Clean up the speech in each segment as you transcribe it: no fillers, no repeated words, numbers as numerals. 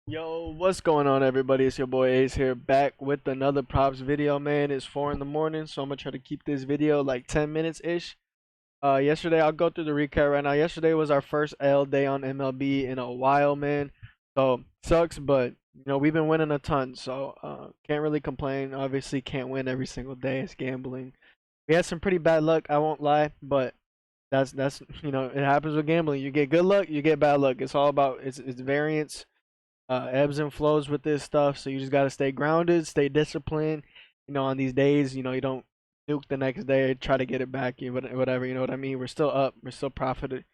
Yo, what's going on, everybody? It's your boy Ace here, back with another props video, man. It's 4 in the morning, so I'm gonna try to keep this video like 10 minutes ish. Yesterday, I'll go through the recap right now. Yesterday was our first L day on MLB in a while, man. So sucks, but we've been winning a ton, so can't really complain. Obviously, can't win every single day. It's gambling. We had some pretty bad luck, I won't lie, but that's it happens with gambling. You get good luck, you get bad luck. It's all about it's variance, ebbs and flows with this stuff. So you just gotta stay grounded, stay disciplined. On these days, you don't nuke the next day, try to get it back, whatever. You know what I mean? We're still up, we're still profiting,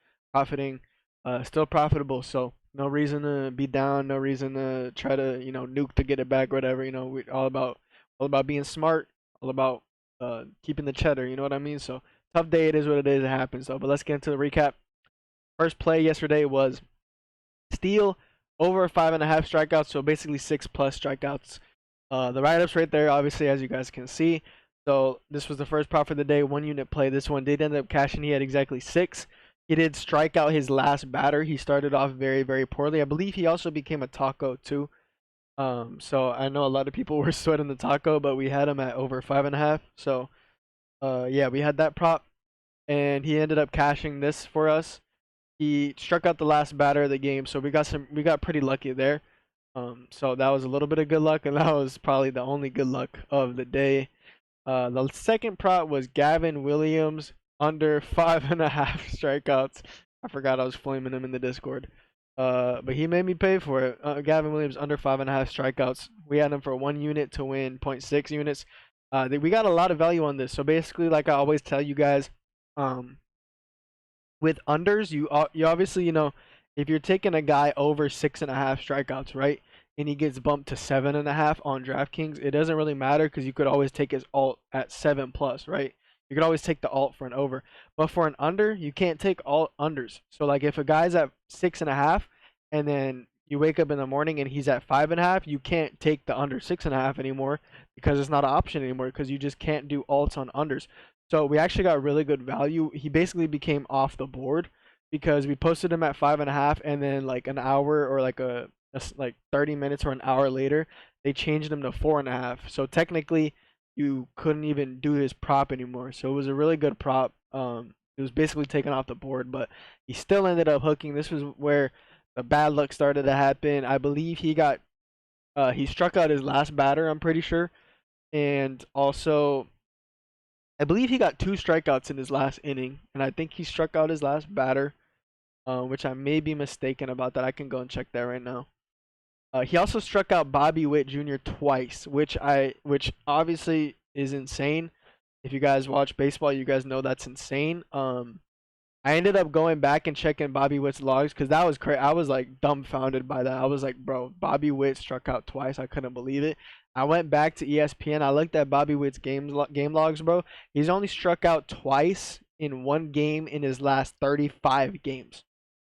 still profitable. So no reason to be down, no reason to try to nuke to get it back, whatever. We all about being smart, all about keeping the cheddar. You know what I mean? So tough day, it is what it is. It happens. So, but let's get into the recap. First play yesterday was steal over 5.5 strikeouts, so basically 6+ strikeouts. The write-ups right there, obviously, as you guys can see. So this was the first prop for the day, 1 unit play. This one did end up cashing. He had exactly 6. He did strike out his last batter. He started off very, very poorly. I believe he also became a taco too. So I know a lot of people were sweating the taco, but we had him at over 5.5. So yeah, we had that prop, and he ended up cashing this for us. He struck out the last batter of the game, so we got pretty lucky there. So that was a little bit of good luck, and that was probably the only good luck of the day. The second prop was Gavin Williams under 5.5 strikeouts. I forgot I was flaming him in the Discord. But he made me pay for it. Gavin Williams under 5.5 strikeouts. We had him for 1 unit to win zero point 0.6 units. We got a lot of value on this. So basically, like I always tell you guys, um, with unders, you obviously if you're taking a guy over 6.5 strikeouts, right, and he gets bumped to 7.5 on DraftKings, it doesn't really matter because you could always take his alt at 7+, right? You could always take the alt for an over, but for an under, you can't take all unders. So like if a guy's at 6.5, and then you wake up in the morning and he's at 5.5, you can't take the under 6.5 anymore because it's not an option anymore because you just can't do alts on unders. So we actually got really good value. He basically became off the board because we posted him at 5.5, and then like an hour or like 30 minutes or an hour later, they changed him to 4.5. So technically, you couldn't even do his prop anymore. So it was a really good prop. It was basically taken off the board, but he still ended up hooking. This was where the bad luck started to happen. I believe he struck out his last batter, I'm pretty sure, and also I believe he got 2 strikeouts in his last inning, and I think he struck out his last batter, which I may be mistaken about that. I can go and check that right now. He also struck out Bobby Witt Jr. twice, which obviously is insane. If you guys watch baseball, you guys know that's insane. I ended up going back and checking Bobby Witt's logs because that was crazy. I was like dumbfounded by that. I was like, bro, Bobby Witt struck out twice. I couldn't believe it. I went back to ESPN. I looked at Bobby Witt's game logs, bro. He's only struck out twice in one game in his last 35 games.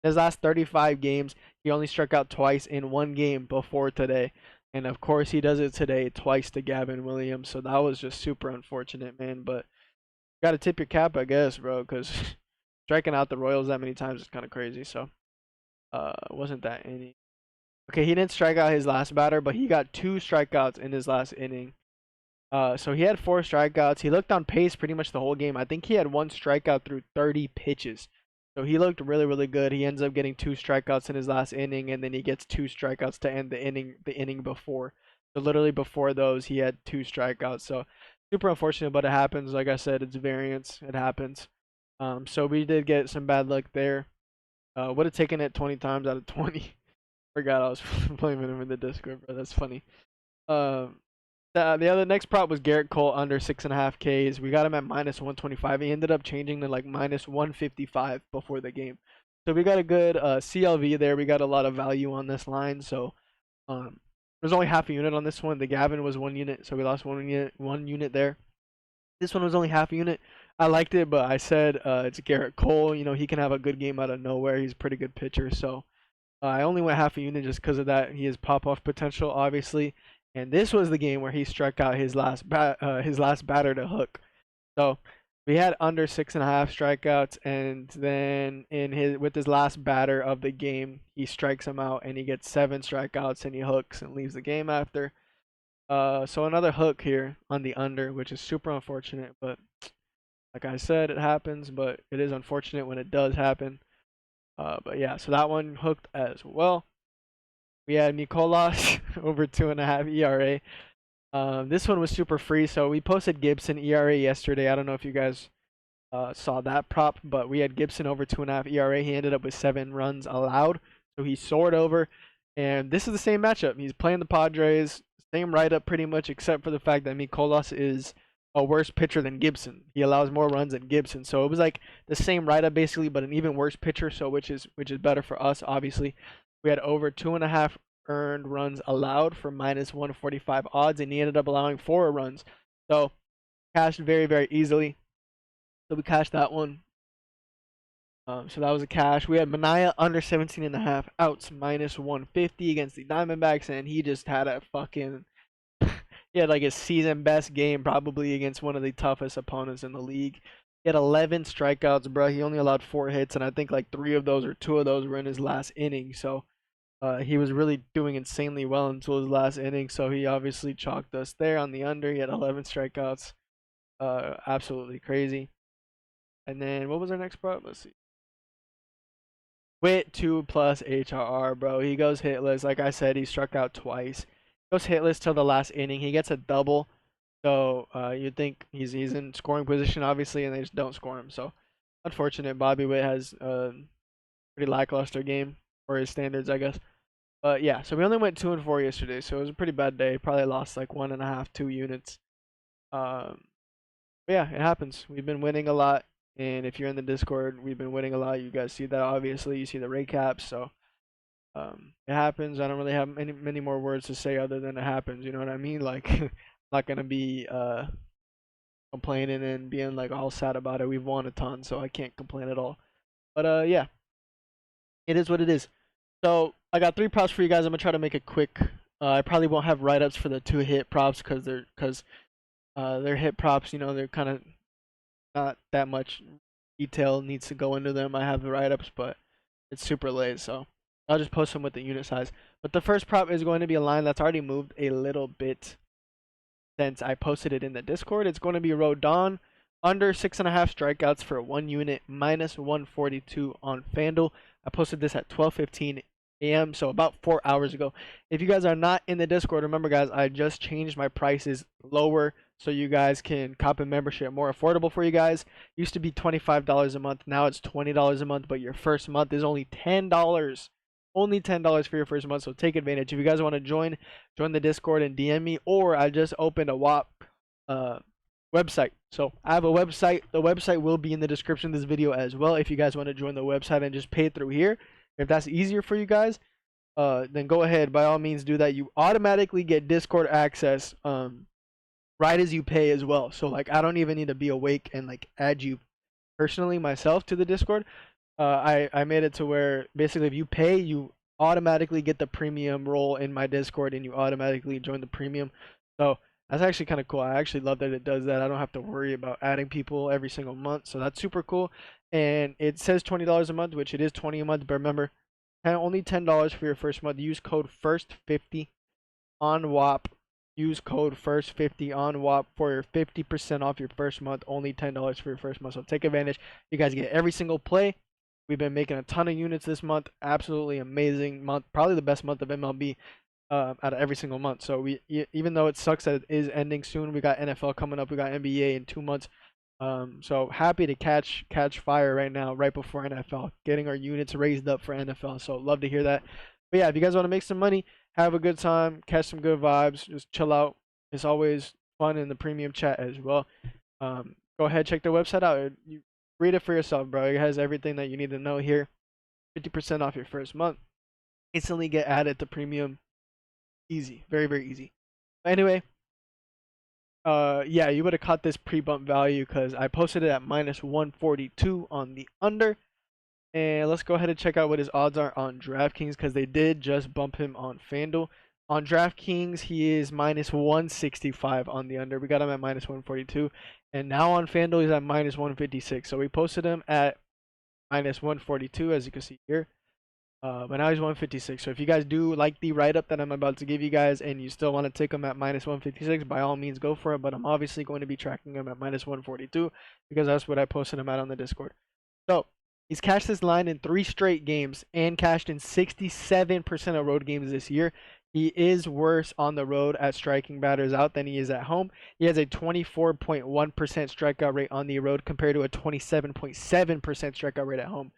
His last 35 games, he only struck out twice in one game before today. And of course, he does it today twice to Gavin Williams. So that was just super unfortunate, man. But got to tip your cap, I guess, bro, because striking out the Royals that many times is kind of crazy. So, wasn't that any? Okay, he didn't strike out his last batter, but he got 2 strikeouts in his last inning. So he had 4 strikeouts. He looked on pace pretty much the whole game. I think he had 1 strikeout through 30 pitches. So he looked really, really good. He ends up getting 2 strikeouts in his last inning, and then he gets 2 strikeouts to end the inning before. So literally before those, he had 2 strikeouts. So super unfortunate, but it happens. Like I said, it's variance. It happens. So we did get some bad luck there. Would have taken it 20 times out of 20. Forgot I was blaming him in the Discord, bro. That's funny. Um, the other next prop was Garrett Cole under 6.5 Ks. We got him at -125. He ended up changing to like -155 before the game. So we got a good CLV there. We got a lot of value on this line. So there's only half a unit on this one. The Gavin was 1 unit, so we lost 1 unit there. This one was only half a unit. I liked it, but I said it's Garrett Cole. He can have a good game out of nowhere. He's a pretty good pitcher. So I only went half a unit just because of that. He has pop-off potential, obviously. And this was the game where he struck out his last batter to hook. So We had under 6.5 strikeouts, and then with his last batter of the game, he strikes him out, and he gets 7 strikeouts, and he hooks and leaves the game after. So another hook here on the under, which is super unfortunate, but like I said, it happens, but it is unfortunate when it does happen. But yeah, so that one hooked as well. We had Mikolas over 2.5 ERA. This one was super free, so we posted Gibson ERA yesterday. I don't know if you guys saw that prop, but we had Gibson over 2.5 ERA. He ended up with 7 runs allowed, so he soared over. And this is the same matchup. He's playing the Padres, same write-up pretty much, except for the fact that Mikolas is a worse pitcher than Gibson. He allows more runs than Gibson, so it was like the same write-up basically, but an even worse pitcher. So which is better for us, obviously. We had over 2.5 earned runs allowed for -145 odds, and he ended up allowing 4 runs. So cashed very, very easily. So we cashed that one. So that was a cash. We had Mania under 17.5 outs -150 against the Diamondbacks, and he just had a fucking he had like his season best game probably against one of the toughest opponents in the league. He had 11 strikeouts, bro. He only allowed 4 hits, and I think like 3 of those or 2 of those were in his last inning. So he was really doing insanely well until his last inning. So he obviously chalked us there on the under. He had 11 strikeouts. Absolutely crazy. And then what was our next prop? Let's see. Wit 2+ HRR, bro. He goes hitless. Like I said, he struck out twice. He goes hitless till the last inning. He gets a double. So you'd think he's in scoring position, obviously, and they just don't score him. So unfortunate. Bobby Witt has a pretty lackluster game for his standards, I guess. But yeah, so we only went 2-4 yesterday, so it was a pretty bad day. Probably lost like 1.5, 2 units. But yeah, it happens. We've been winning a lot. And if you're in the Discord, we've been winning a lot. You guys see that, obviously. You see the recaps. So it happens. I don't really have many more words to say other than it happens. You know what I mean? Like, I'm not going to be complaining and being like all sad about it. We've won a ton, so I can't complain at all. But yeah, it is what it is. So I got 3 props for you guys. I'm going to try to make it quick. I probably won't have write-ups for the 2 hit props because they're hit props. You know, they're kind of not that much detail needs to go into them. I have the write-ups, but it's super late, so I'll just post them with the unit size. But the first prop is going to be a line that's already moved a little bit since I posted it in the Discord. It's going to be Rodon under 6.5 strikeouts for 1 unit -142 on FanDuel. I posted this at 12:15 a.m. so about 4 hours ago. If you guys are not in the Discord, remember guys, I just changed my prices lower so you guys can cop a membership more affordable for you guys. Used to be $25 a month, now it's $20 a month, but your first month is only $10. Only $10 for your first month, so take advantage. If you guys want to join the Discord and DM me, or I just opened a WAP website. So I have a website. The website will be in the description of this video as well if you guys want to join the website and just pay through here. If that's easier for you guys, then go ahead. By all means, do that. You automatically get Discord access right as you pay as well. So like I don't even need to be awake and like add you personally myself to the Discord. I made it to where basically if you pay, you automatically get the premium role in my Discord and you automatically join the premium. So that's actually kind of cool. I actually love that it does that. I don't have to worry about adding people every single month. So that's super cool. And it says $20 a month, which it is 20 a month. But remember, only $10 for your first month. Use code FIRST50 on WAP. Use code FIRST50 on WAP for your 50% off your first month. Only $10 for your first month. So take advantage. You guys get every single play. We've been making a ton of units this month. Absolutely amazing month. Probably the best month of MLB out of every single month. So even though it sucks that it is ending soon, we got NFL coming up. We got NBA in 2 months. So happy to catch fire right now, right before NFL, getting our units raised up for NFL. So love to hear that. But yeah, if you guys want to make some money, have a good time, catch some good vibes, just chill out. It's always fun in the premium chat as well. Go ahead, check the website out. You read it for yourself, bro. It has everything that you need to know here. 50% off your first month. Instantly get added to premium. Easy, very, very easy. But anyway, yeah, you would have caught this pre-bump value because I posted it at -142 on the under. And let's go ahead and check out what his odds are on DraftKings because they did just bump him on FanDuel. On DraftKings, he is -165 on the under. We got him at -142. And now on FanDuel, he's at minus 156. So we posted him at minus 142, as you can see here. But now he's 156. So if you guys do like the write-up that I'm about to give you guys and you still want to take him at minus 156, by all means go for it. But I'm obviously going to be tracking him at minus 142 because that's what I posted him at on the Discord. So he's cashed this line in 3 straight games and cashed in 67% of road games this year. He is worse on the road at striking batters out than he is at home. He has a 24.1% strikeout rate on the road compared to a 27.7% strikeout rate at home.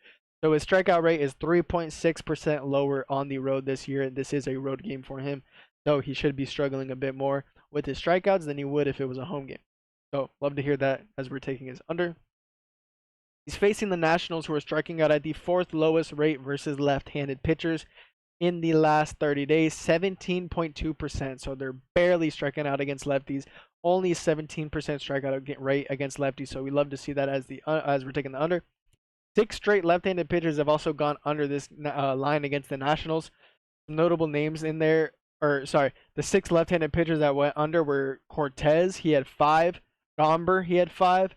So his strikeout rate is 3.6% lower on the road this year. This is a road game for him. So he should be struggling a bit more with his strikeouts than he would if it was a home game. So love to hear that as we're taking his under. He's facing the Nationals, who are striking out at the 4th lowest rate versus left-handed pitchers in the last 30 days, 17.2%. So they're barely striking out against lefties. Only 17% strikeout rate against lefties. So we love to see that as we're taking the under. 6 straight left-handed pitchers have also gone under this line against the Nationals. Notable names in there, the 6 left-handed pitchers that went under were Cortez, he had 5. Gomber, he had 5.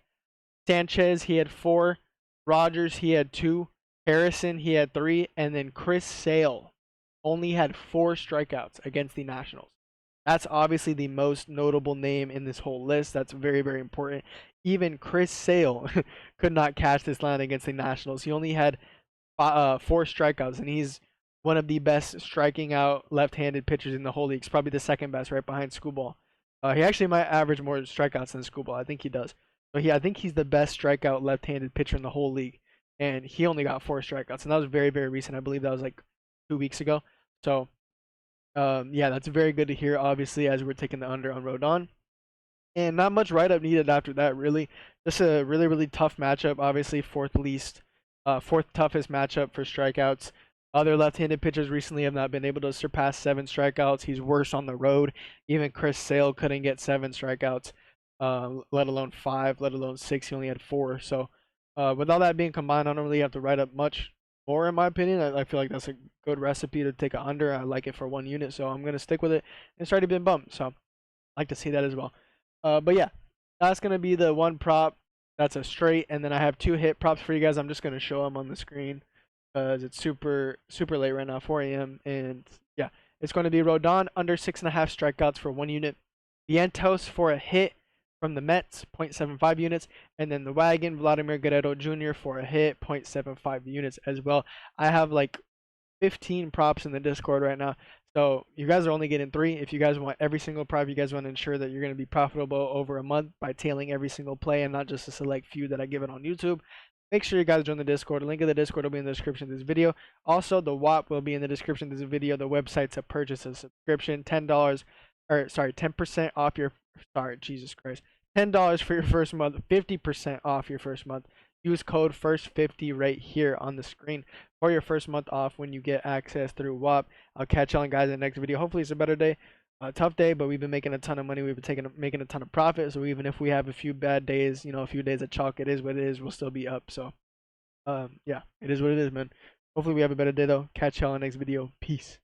Sanchez, he had 4. Rogers, he had 2. Harrison, he had 3. And then Chris Sale only had 4 strikeouts against the Nationals. That's obviously the most notable name in this whole list. That's very, very important. Even Chris Sale could not catch this line against the Nationals. He only had 4 strikeouts, and he's one of the best striking out left-handed pitchers in the whole league. He's probably the second best, right behind Screwball. He actually might average more strikeouts than Screwball. I think he does. So I think he's the best strikeout left-handed pitcher in the whole league, and he only got 4 strikeouts, and that was very, very recent. I believe that was like 2 weeks ago. So yeah, that's very good to hear, obviously, as we're taking the under on Rodon. And not much write-up needed after that, really. Just a really, really tough matchup. Obviously, 4th toughest matchup for strikeouts. Other left-handed pitchers recently have not been able to surpass 7 strikeouts. He's worse on the road. Even Chris Sale couldn't get 7 strikeouts, let alone 5, let alone 6. He only had 4. So with all that being combined, I don't really have to write up much more, in my opinion. I feel like that's a good recipe to take an under. I like it for 1 unit, so I'm going to stick with it. It's already been bumped, so I like to see that as well. But yeah, that's going to be the one prop. That's a straight, and then I have 2 hit props for you guys. I'm just going to show them on the screen because it's super, super late right now, 4 a.m. And yeah, it's going to be Rodon under 6.5 strikeouts for 1 unit. Vientos for a hit from the Mets, 0.75 units. And then the Wagon, Vladimir Guerrero Jr. for a hit, 0.75 units as well. I have like 15 props in the Discord right now. So you guys are only getting 3. If you guys want every single prop, you guys want to ensure that you're going to be profitable over a month by tailing every single play and not just a select few that I give it on YouTube. Make sure you guys join the Discord. The link of the Discord will be in the description of this video. Also, the WAP will be in the description of this video. The website to purchase a subscription, $10 off your, Jesus Christ. $10 for your first month, 50% off your first month. Use code FIRST50 right here on the screen for your first month off when you get access through WAP. I'll catch y'all guys in the next video. Hopefully it's a better day. Tough day, but we've been making a ton of money. We've been making a ton of profit. So even if we have a few bad days, a few days of chalk, it is what it is. We'll still be up. So yeah, it is what it is, man. Hopefully we have a better day though. Catch y'all in the next video. Peace.